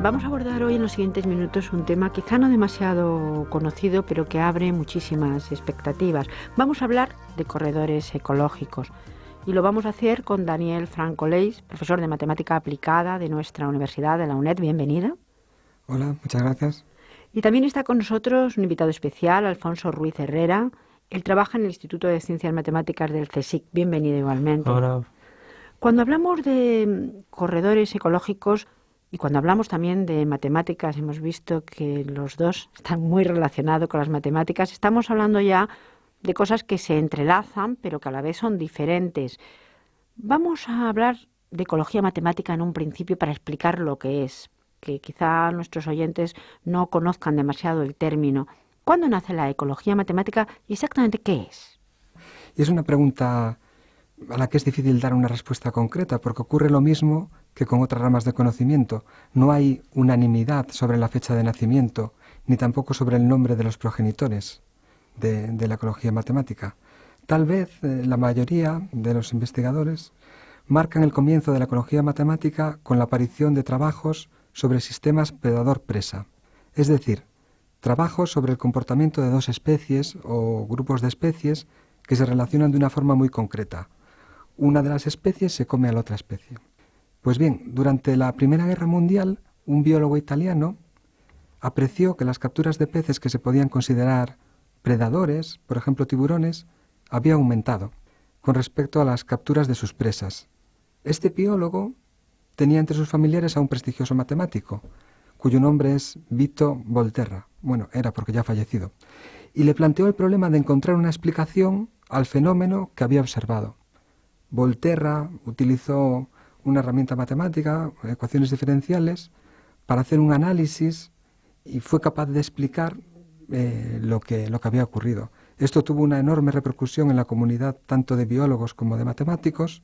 Vamos a abordar hoy en los siguientes minutos un tema quizá no demasiado conocido, pero que abre muchísimas expectativas. Vamos a hablar de corredores ecológicos y lo vamos a hacer con Daniel Franco Leis, profesor de Matemática Aplicada de nuestra universidad, de la UNED. Bienvenida. Hola, muchas gracias. Y también está con nosotros un invitado especial, Alfonso Ruiz Herrera. Él trabaja en el Instituto de Ciencias Matemáticas del CSIC. Bienvenido igualmente. Hola. Cuando hablamos de corredores ecológicos y cuando hablamos también de matemáticas, hemos visto que los dos están muy relacionados con las matemáticas. Estamos hablando ya de cosas que se entrelazan, pero que a la vez son diferentes. Vamos a hablar de ecología matemática en un principio para explicar lo que es, que quizá nuestros oyentes no conozcan demasiado el término. ¿Cuándo nace la ecología matemática y exactamente qué es? Y es una pregunta a la que es difícil dar una respuesta concreta, porque ocurre lo mismo que con otras ramas de conocimiento. No hay unanimidad sobre la fecha de nacimiento, ni tampoco sobre el nombre de los progenitores de la ecología matemática. Tal vez la mayoría de los investigadores marcan el comienzo de la ecología matemática con la aparición de trabajos sobre sistemas predador-presa, es decir, trabajos sobre el comportamiento de dos especies o grupos de especies que se relacionan de una forma muy concreta. Una de las especies se come a la otra especie. Pues bien, durante la Primera Guerra Mundial, un biólogo italiano apreció que las capturas de peces que se podían considerar predadores, por ejemplo tiburones, había aumentado con respecto a las capturas de sus presas. Este biólogo tenía entre sus familiares a un prestigioso matemático, cuyo nombre es Vito Volterra. Bueno, era porque ya ha fallecido. Y le planteó el problema de encontrar una explicación al fenómeno que había observado. Volterra utilizó una herramienta matemática, ecuaciones diferenciales, para hacer un análisis y fue capaz de explicar lo que había ocurrido. Esto tuvo una enorme repercusión en la comunidad tanto de biólogos como de matemáticos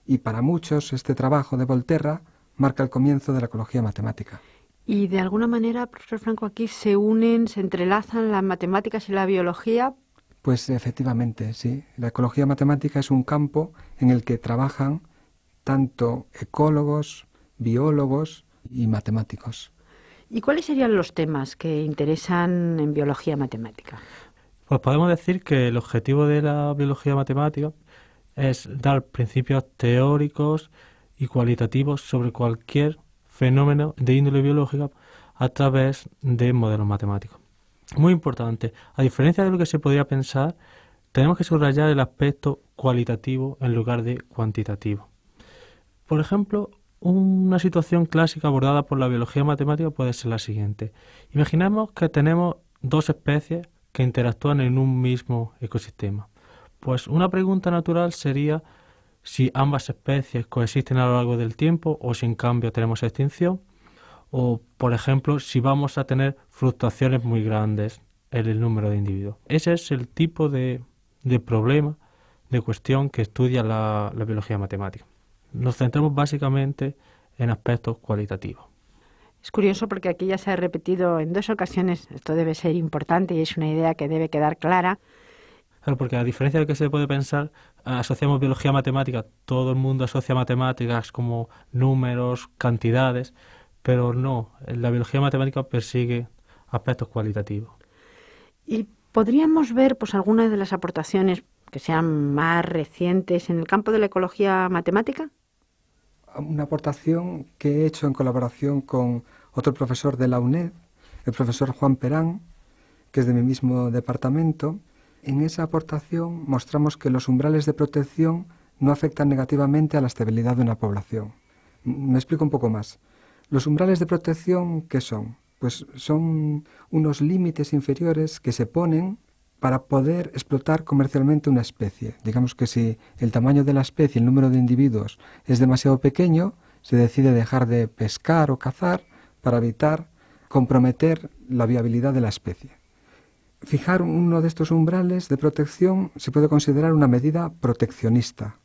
y para muchos este trabajo de Volterra marca el comienzo de la ecología matemática. Y de alguna manera, profesor Franco, aquí se unen, se entrelazan las matemáticas y la biología. Pues efectivamente, sí. La ecología matemática es un campo en el que trabajan tanto ecólogos, biólogos y matemáticos. ¿Y cuáles serían los temas que interesan en biología matemática? Pues podemos decir que el objetivo de la biología matemática es dar principios teóricos y cualitativos sobre cualquier fenómeno de índole biológica a través de modelos matemáticos. Muy importante, a diferencia de lo que se podría pensar, tenemos que subrayar el aspecto cualitativo en lugar de cuantitativo. Por ejemplo, una situación clásica abordada por la biología matemática puede ser la siguiente. Imaginemos que tenemos dos especies que interactúan en un mismo ecosistema. Pues una pregunta natural sería si ambas especies coexisten a lo largo del tiempo o si en cambio tenemos extinción. O, por ejemplo, si vamos a tener fluctuaciones muy grandes en el número de individuos. Ese es el tipo de problema, de cuestión que estudia la biología matemática. Nos centramos básicamente en aspectos cualitativos. Es curioso porque aquí ya se ha repetido en 2 ocasiones, esto debe ser importante y es una idea que debe quedar clara. Claro, porque a diferencia de lo que se puede pensar, asociamos biología matemática, todo el mundo asocia matemáticas como números, cantidades, pero no, la biología matemática persigue aspectos cualitativos. Y podríamos ver pues algunas de las aportaciones que sean más recientes en el campo de la ecología matemática. Una aportación que he hecho en colaboración con otro profesor de la UNED, el profesor Juan Perán, que es de mi mismo departamento. En esa aportación mostramos que los umbrales de protección no afectan negativamente a la estabilidad de una población. Me explico un poco más. Los umbrales de protección, ¿qué son? Pues son unos límites inferiores que se ponen para poder explotar comercialmente una especie. Digamos que si el tamaño de la especie, el número de individuos es demasiado pequeño, se decide dejar de pescar o cazar para evitar comprometer la viabilidad de la especie. Fijar uno de estos umbrales de protección se puede considerar una medida proteccionista,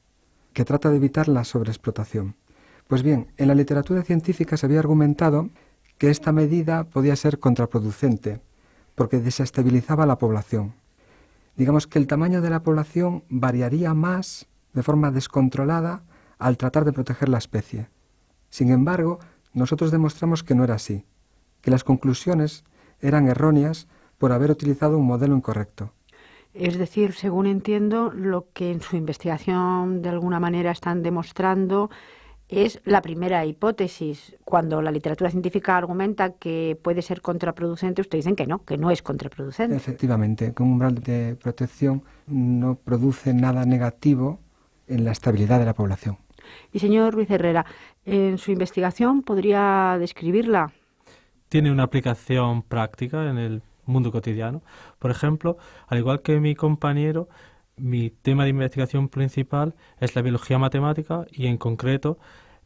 que trata de evitar la sobreexplotación. Pues bien, en la literatura científica se había argumentado que esta medida podía ser contraproducente, porque desestabilizaba la población. Digamos que el tamaño de la población variaría más de forma descontrolada al tratar de proteger la especie. Sin embargo, nosotros demostramos que no era así, que las conclusiones eran erróneas por haber utilizado un modelo incorrecto. Es decir, según entiendo, lo que en su investigación de alguna manera están demostrando es la primera hipótesis. Cuando la literatura científica argumenta que puede ser contraproducente, ustedes dicen que no es contraproducente. Efectivamente, que un umbral de protección no produce nada negativo en la estabilidad de la población. Y señor Ruiz Herrera, en su investigación, ¿podría describirla? Tiene una aplicación práctica en el mundo cotidiano. Por ejemplo, al igual que mi compañero, mi tema de investigación principal es la biología matemática y en concreto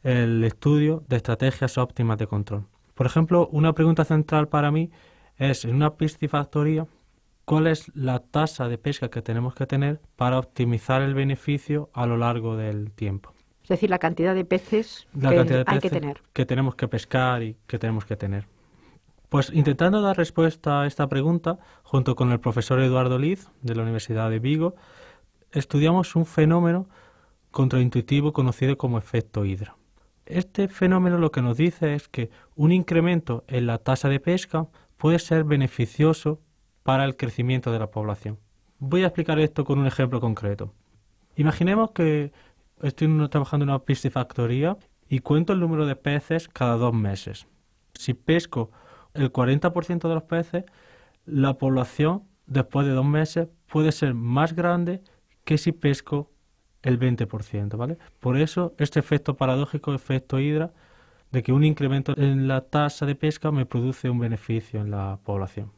el estudio de estrategias óptimas de control. Por ejemplo, una pregunta central para mí es, en una piscifactoría, ¿cuál es la tasa de pesca que tenemos que tener para optimizar el beneficio a lo largo del tiempo? Es decir, la cantidad de peces hay que tener. Que tenemos que pescar y que tenemos que tener. Pues intentando dar respuesta a esta pregunta, junto con el profesor Eduardo Liz, de la Universidad de Vigo, estudiamos un fenómeno contraintuitivo conocido como efecto Hidra. Este fenómeno lo que nos dice es que un incremento en la tasa de pesca puede ser beneficioso para el crecimiento de la población. Voy a explicar esto con un ejemplo concreto. Imaginemos que estoy trabajando en una piscifactoría y cuento el número de peces cada 2 meses. Si pesco el 40% de los peces, la población después de 2 meses puede ser más grande que si pesco el 20%, ¿vale? Por eso este efecto paradójico, efecto Hidra, de que un incremento en la tasa de pesca me produce un beneficio en la población.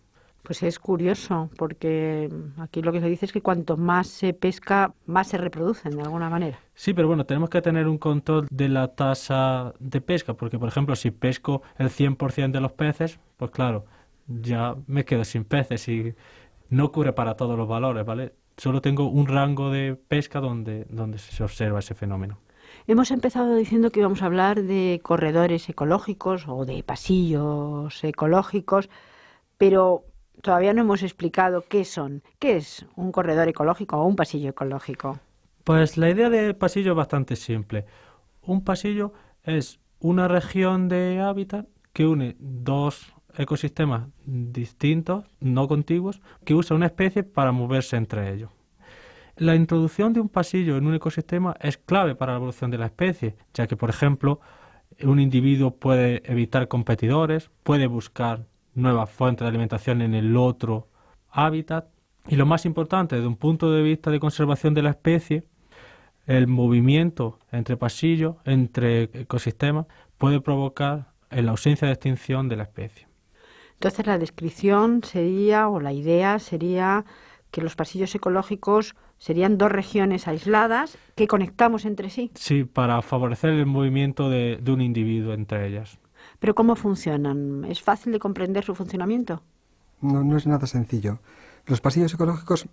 Pues es curioso, porque aquí lo que se dice es que cuanto más se pesca, más se reproducen de alguna manera. Sí, pero bueno, tenemos que tener un control de la tasa de pesca, porque por ejemplo, si pesco el 100% de los peces, pues claro, ya me quedo sin peces y no ocurre para todos los valores, ¿vale? Solo tengo un rango de pesca donde se observa ese fenómeno. Hemos empezado diciendo que íbamos a hablar de corredores ecológicos o de pasillos ecológicos, pero todavía no hemos explicado qué son. ¿Qué es un corredor ecológico o un pasillo ecológico? Pues la idea de pasillo es bastante simple. Un pasillo es una región de hábitat que une 2 ecosistemas distintos, no contiguos, que usa una especie para moverse entre ellos. La introducción de un pasillo en un ecosistema es clave para la evolución de la especie, ya que, por ejemplo, un individuo puede evitar competidores, puede buscar nuevas fuentes de alimentación en el otro hábitat. Y lo más importante, desde un punto de vista de conservación de la especie, el movimiento entre pasillos, entre ecosistemas, puede provocar la ausencia de extinción de la especie. Entonces la descripción sería, o la idea sería, que los pasillos ecológicos serían 2 regiones aisladas que conectamos entre sí. Sí, para favorecer el movimiento de un individuo entre ellas. ¿Pero cómo funcionan? ¿Es fácil de comprender su funcionamiento? No es nada sencillo. Los pasillos ecológicos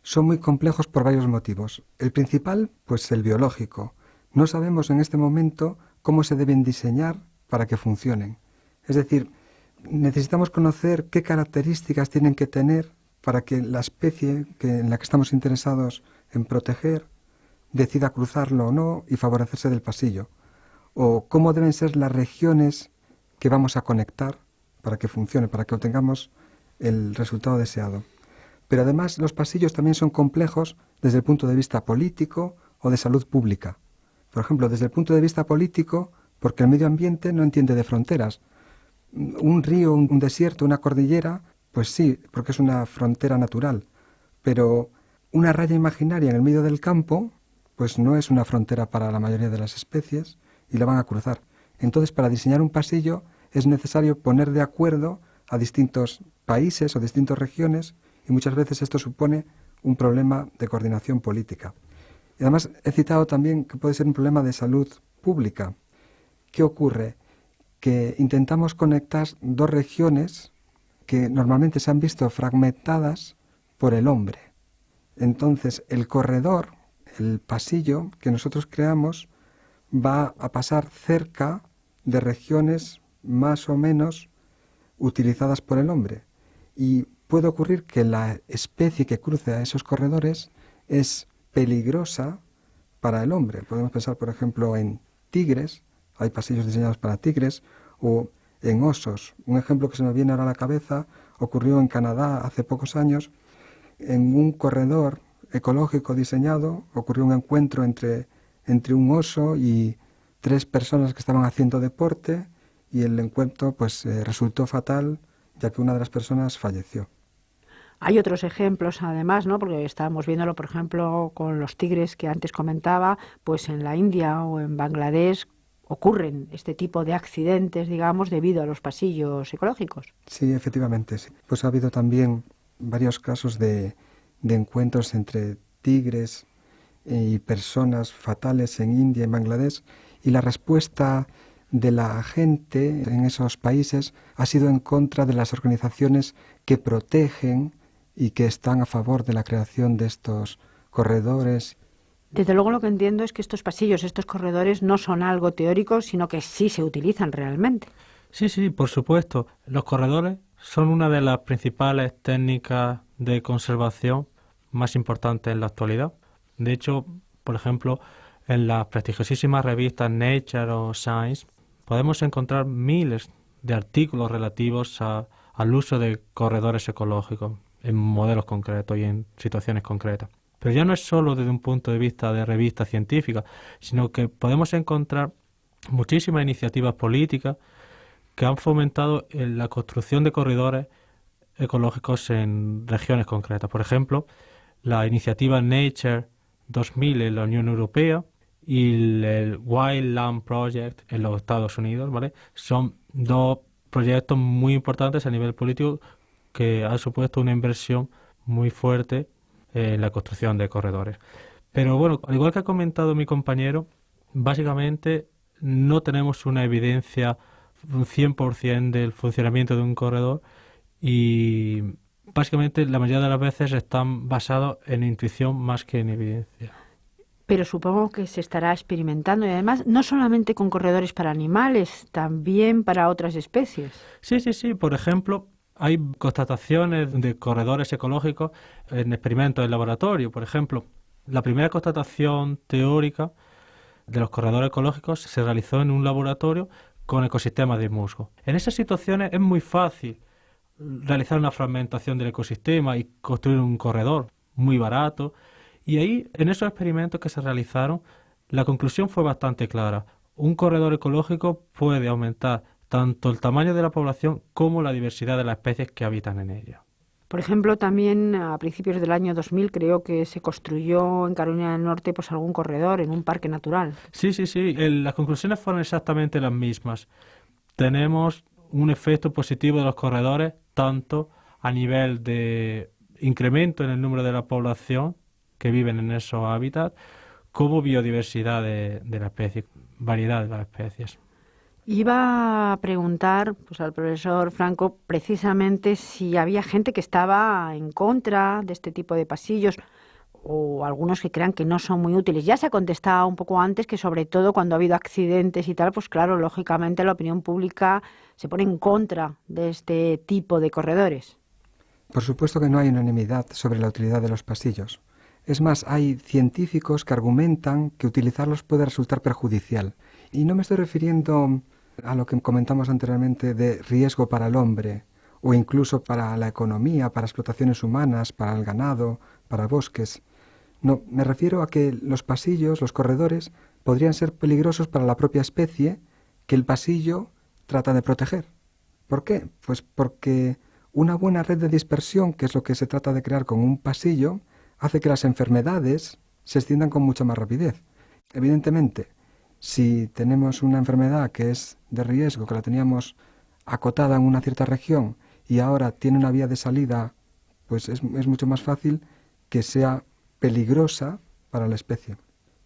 son muy complejos por varios motivos. El principal, pues el biológico. No sabemos en este momento cómo se deben diseñar para que funcionen. Es decir, necesitamos conocer qué características tienen que tener para que la especie en la que estamos interesados en proteger decida cruzarlo o no y favorecerse del pasillo. O cómo deben ser las regiones que vamos a conectar para que funcione, para que obtengamos el resultado deseado. Pero además los pasillos también son complejos desde el punto de vista político o de salud pública. Por ejemplo, desde el punto de vista político, porque el medio ambiente no entiende de fronteras. Un río, un desierto, una cordillera, pues sí, porque es una frontera natural. Pero una raya imaginaria en el medio del campo, pues no es una frontera para la mayoría de las especies y la van a cruzar. Entonces, para diseñar un pasillo es necesario poner de acuerdo a distintos países o distintas regiones y muchas veces esto supone un problema de coordinación política. Y además he citado también que puede ser un problema de salud pública. ¿Qué ocurre? Que intentamos conectar 2 regiones que normalmente se han visto fragmentadas por el hombre. Entonces, el corredor, el pasillo que nosotros creamos, va a pasar cerca de regiones más o menos utilizadas por el hombre. Y puede ocurrir que la especie que cruce a esos corredores es peligrosa para el hombre. Podemos pensar, por ejemplo, en tigres hay pasillos diseñados para tigres, o en osos. Un ejemplo que se me viene ahora a la cabeza ocurrió en Canadá hace pocos años. En un corredor ecológico diseñado ocurrió un encuentro entre un oso y 3 personas que estaban haciendo deporte, y el encuentro resultó fatal, ya que una de las personas falleció. Hay otros ejemplos, además, ¿no? Porque estábamos viéndolo, por ejemplo, con los tigres que antes comentaba, pues en la India o en Bangladesh ocurren este tipo de accidentes, digamos, debido a los pasillos ecológicos. Sí, efectivamente, sí. Pues ha habido también varios casos de encuentros entre tigres y personas fatales en India y en Bangladesh, y la respuesta de la gente en esos países ha sido en contra de las organizaciones que protegen y que están a favor de la creación de estos corredores. Desde luego lo que entiendo es que estos pasillos, estos corredores no son algo teórico, sino que sí se utilizan realmente. Sí, sí, por supuesto. Los corredores son una de las principales técnicas de conservación más importantes en la actualidad. De hecho, por ejemplo, en las prestigiosísimas revistas Nature o Science podemos encontrar miles de artículos relativos al uso de corredores ecológicos en modelos concretos y en situaciones concretas. Pero ya no es solo desde un punto de vista de revista científica, sino que podemos encontrar muchísimas iniciativas políticas que han fomentado la construcción de corredores ecológicos en regiones concretas. Por ejemplo, la iniciativa Nature 2000 en la Unión Europea y el Wild Land Project en los Estados Unidos, ¿vale? Son 2 proyectos muy importantes a nivel político que han supuesto una inversión muy fuerte en la construcción de corredores. Pero bueno, al igual que ha comentado mi compañero, básicamente no tenemos una evidencia un 100% del funcionamiento de un corredor, y básicamente la mayoría de las veces están basados en intuición más que en evidencia. Pero supongo que se estará experimentando, y además no solamente con corredores para animales, también para otras especies. Sí, sí, sí. Por ejemplo, hay constataciones de corredores ecológicos en experimentos en laboratorio. Por ejemplo, la primera constatación teórica de los corredores ecológicos se realizó en un laboratorio con ecosistemas de musgo. En esas situaciones es muy fácil realizar una fragmentación del ecosistema y construir un corredor muy barato. Y ahí, en esos experimentos que se realizaron, la conclusión fue bastante clara. Un corredor ecológico puede aumentar tanto el tamaño de la población como la diversidad de las especies que habitan en ella. Por ejemplo, también a principios del año 2000 creo que se construyó en Carolina del Norte pues algún corredor en un parque natural. Sí, sí, sí. Las conclusiones fueron exactamente las mismas. Tenemos un efecto positivo de los corredores tanto a nivel de incremento en el número de la población que viven en esos hábitats como biodiversidad de la especie, variedad de las especies. Iba a preguntar pues, al profesor Franco precisamente si había gente que estaba en contra de este tipo de pasillos o algunos que crean que no son muy útiles. Ya se ha contestado un poco antes que sobre todo cuando ha habido accidentes y tal, pues claro, lógicamente la opinión pública se pone en contra de este tipo de corredores. Por supuesto que no hay unanimidad sobre la utilidad de los pasillos. Es más, hay científicos que argumentan que utilizarlos puede resultar perjudicial. Y no me estoy refiriendo a lo que comentamos anteriormente de riesgo para el hombre, o incluso para la economía, para explotaciones humanas, para el ganado, para bosques. No, me refiero a que los pasillos, los corredores, podrían ser peligrosos para la propia especie que el pasillo trata de proteger. ¿Por qué? Pues porque una buena red de dispersión, que es lo que se trata de crear con un pasillo, hace que las enfermedades se extiendan con mucha más rapidez. Evidentemente, si tenemos una enfermedad que es de riesgo, que la teníamos acotada en una cierta región y ahora tiene una vía de salida, pues es mucho más fácil que sea peligrosa para la especie.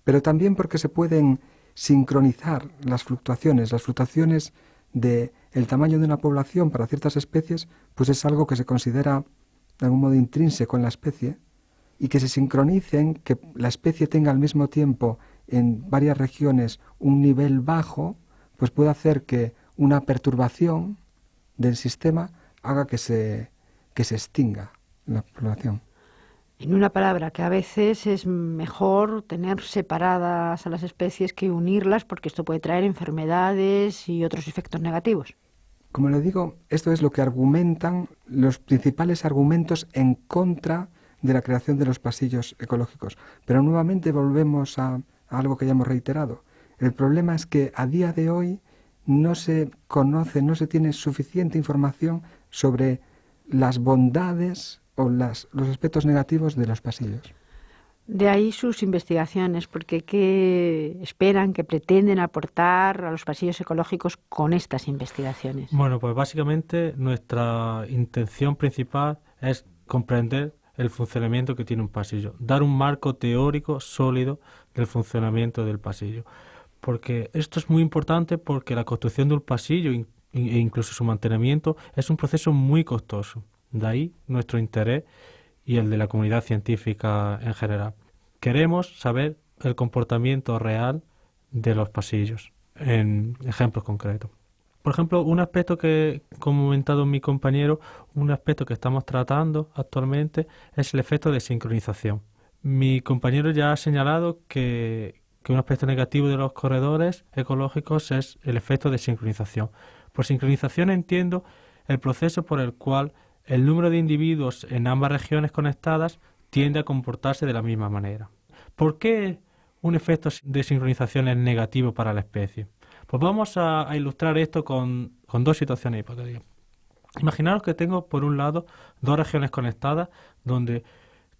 Pero también porque se pueden sincronizar las fluctuaciones de el tamaño de una población para ciertas especies, pues es algo que se considera de algún modo intrínseco en la especie, y que se sincronicen, que la especie tenga al mismo tiempo en varias regiones un nivel bajo, pues puede hacer que una perturbación del sistema haga que se extinga la población. En una palabra, que a veces es mejor tener separadas a las especies que unirlas, porque esto puede traer enfermedades y otros efectos negativos. Como le digo, esto es lo que argumentan los principales argumentos en contra de la creación de los pasillos ecológicos. Pero nuevamente volvemos a algo que ya hemos reiterado. El problema es que a día de hoy no se conoce, no se tiene suficiente información sobre las bondades o los aspectos negativos de los pasillos. De ahí sus investigaciones, porque ¿qué esperan, qué pretenden aportar a los pasillos ecológicos con estas investigaciones? Bueno, pues básicamente nuestra intención principal es comprender el funcionamiento que tiene un pasillo, dar un marco teórico sólido del funcionamiento del pasillo. Porque esto es muy importante porque la construcción de un pasillo e incluso su mantenimiento es un proceso muy costoso. De ahí nuestro interés y el de la comunidad científica en general. Queremos saber el comportamiento real de los pasillos en ejemplos concretos. Por ejemplo, un aspecto que, como ha comentado mi compañero, un aspecto que estamos tratando actualmente es el efecto de sincronización. Mi compañero ya ha señalado que un aspecto negativo de los corredores ecológicos es el efecto de sincronización. Por sincronización entiendo el proceso por el cual el número de individuos en ambas regiones conectadas tiende a comportarse de la misma manera. ¿Por qué un efecto de sincronización es negativo para la especie? Pues vamos a ilustrar esto con dos situaciones hipotéticas. Imaginaros que tengo, por un lado, dos regiones conectadas donde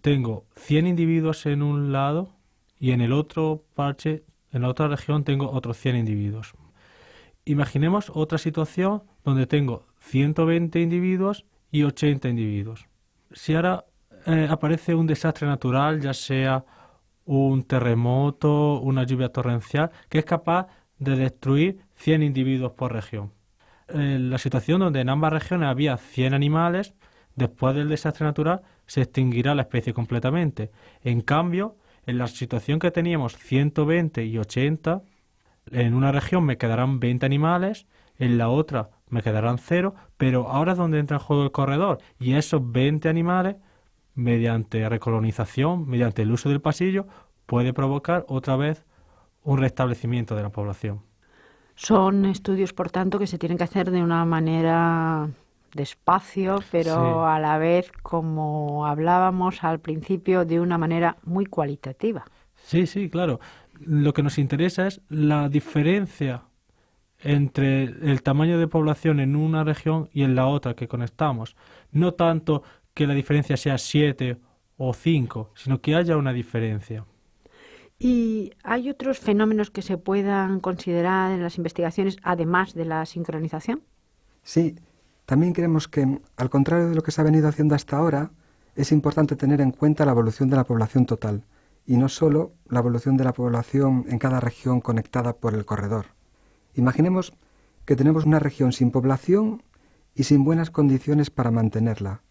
tengo 100 individuos en un lado y en el otro parche, en la otra región, tengo otros 100 individuos. Imaginemos otra situación donde tengo 120 individuos y 80 individuos. Si ahora aparece un desastre natural, ya sea un terremoto, una lluvia torrencial, que es capaz de destruir 100 individuos por región. La situación donde en ambas regiones había 100 animales, después del desastre natural se extinguirá la especie completamente. En cambio, en la situación que teníamos 120 y 80, en una región me quedarán 20 animales, en la otra me quedarán 0, pero ahora es donde entra en juego el corredor, y esos 20 animales, mediante recolonización, mediante el uso del pasillo, puede provocar otra vez un restablecimiento de la población. Son estudios, por tanto, que se tienen que hacer de una manera despacio, pero Sí. a la vez, como hablábamos al principio, de una manera muy cualitativa. Sí, claro. Lo que nos interesa es la diferencia entre el tamaño de población en una región y en la otra que conectamos. No tanto que la diferencia sea 7 o 5, sino que haya una diferencia. ¿Y hay otros fenómenos que se puedan considerar en las investigaciones, además de la sincronización? Sí, también creemos que, al contrario de lo que se ha venido haciendo hasta ahora, es importante tener en cuenta la evolución de la población total, y no solo la evolución de la población en cada región conectada por el corredor. Imaginemos que tenemos una región sin población y sin buenas condiciones para mantenerla.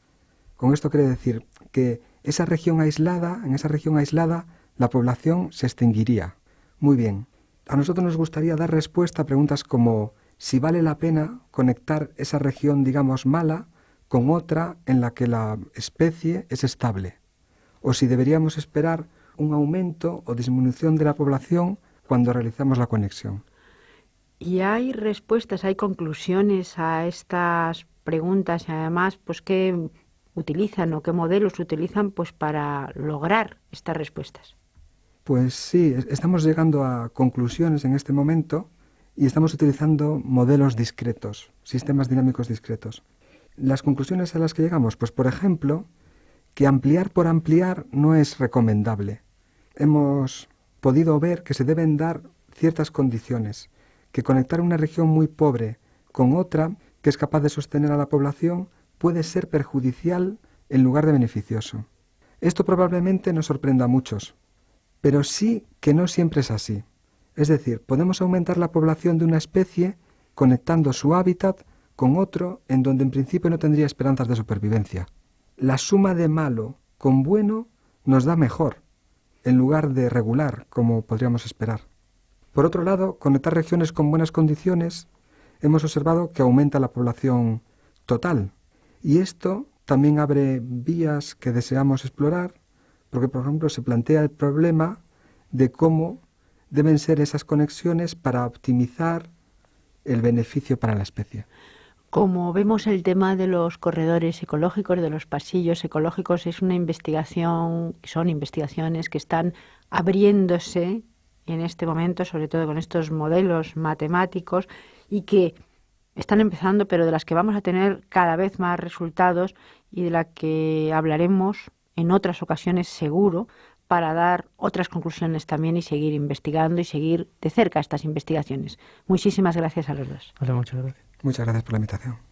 Con esto quiere decir que en esa región aislada, la población se extinguiría. Muy bien. A nosotros nos gustaría dar respuesta a preguntas como si vale la pena conectar esa región, digamos, mala con otra en la que la especie es estable, o si deberíamos esperar un aumento o disminución de la población cuando realizamos la conexión. ¿Y hay respuestas, hay conclusiones a estas preguntas y además, pues, qué utilizan o qué modelos utilizan, pues, para lograr estas respuestas? Pues sí, estamos llegando a conclusiones en este momento y estamos utilizando modelos discretos, sistemas dinámicos discretos. Las conclusiones a las que llegamos, pues por ejemplo, que ampliar por ampliar no es recomendable. Hemos podido ver que se deben dar ciertas condiciones, que conectar una región muy pobre con otra que es capaz de sostener a la población puede ser perjudicial en lugar de beneficioso. Esto probablemente nos sorprenda a muchos, pero sí que no siempre es así. Es decir, podemos aumentar la población de una especie conectando su hábitat con otro en donde en principio no tendría esperanzas de supervivencia. La suma de malo con bueno nos da mejor, en lugar de regular, como podríamos esperar. Por otro lado, conectar regiones con buenas condiciones, hemos observado que aumenta la población total. Y esto también abre vías que deseamos explorar, porque, por ejemplo, se plantea el problema de cómo deben ser esas conexiones para optimizar el beneficio para la especie. Como vemos, el tema de los corredores ecológicos, de los pasillos ecológicos, es una investigación, son investigaciones que están abriéndose en este momento, sobre todo con estos modelos matemáticos, y que están empezando, pero de las que vamos a tener cada vez más resultados y de la que hablaremos en otras ocasiones seguro, para dar otras conclusiones también y seguir investigando y seguir de cerca estas investigaciones. Muchísimas gracias a los dos. Vale, muchas gracias. Muchas gracias por la invitación.